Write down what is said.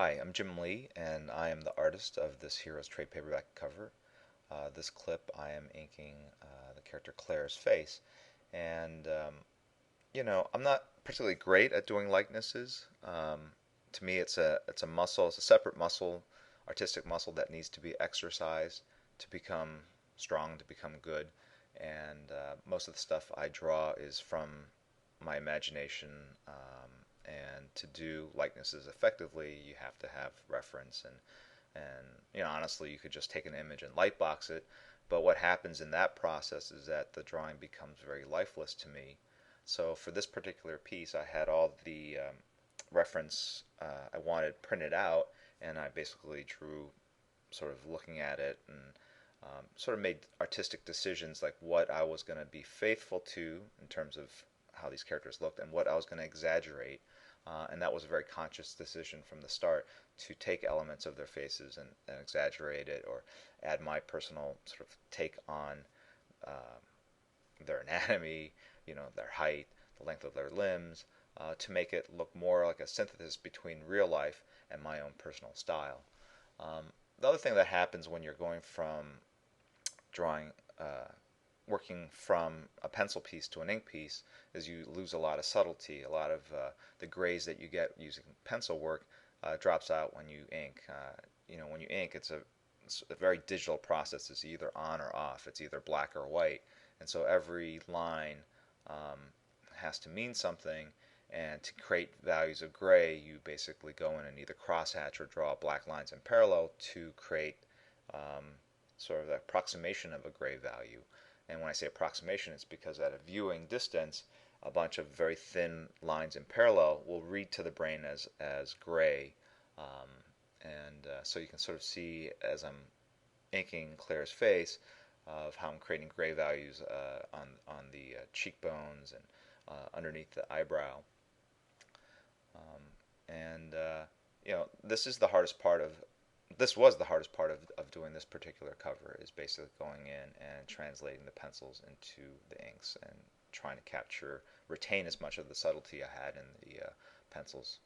Hi, I'm Jim Lee, and I am the artist of this Heroes trade paperback cover. This clip, I am inking the character Claire's face, and I'm not particularly great at doing likenesses. To me, it's a muscle, it's a separate muscle, artistic muscle that needs to be exercised to become strong, to become good. And most of the stuff I draw is from my imagination. And to do likenesses effectively, you have to have reference and honestly, you could just take an image and lightbox it. But what happens in that process is that the drawing becomes very lifeless to me. So for this particular piece, I had all the reference I wanted printed out, and I basically drew, sort of looking at it, and sort of made artistic decisions like what I was going to be faithful to in terms of how these characters looked and what I was going to exaggerate. And that was a very conscious decision from the start to take elements of their faces and exaggerate it or add my personal sort of take on uh, their anatomy, their height, the length of their limbs, to make it look more like a synthesis between real life and my own personal style. Um, the other thing that happens when you're going from drawing, working from a pencil piece to an ink piece, is you lose a lot of subtlety. A lot of the grays that you get using pencil work drops out when you ink. When you ink, it's a very digital process. It's either on or off. It's either black or white, and so every line um, has to mean something. And to create values of gray, you basically go in and either crosshatch or draw black lines in parallel to create um, sort of the approximation of a gray value. And when I say approximation, it's because at a viewing distance, a bunch of very thin lines in parallel will read to the brain as gray. So you can sort of see as I'm inking Claire's face of how I'm creating gray values on the cheekbones and underneath the eyebrow. And this is the hardest part of this was the hardest part of doing this particular cover, is basically going in and translating the pencils into the inks and trying to retain as much of the subtlety I had in the pencils.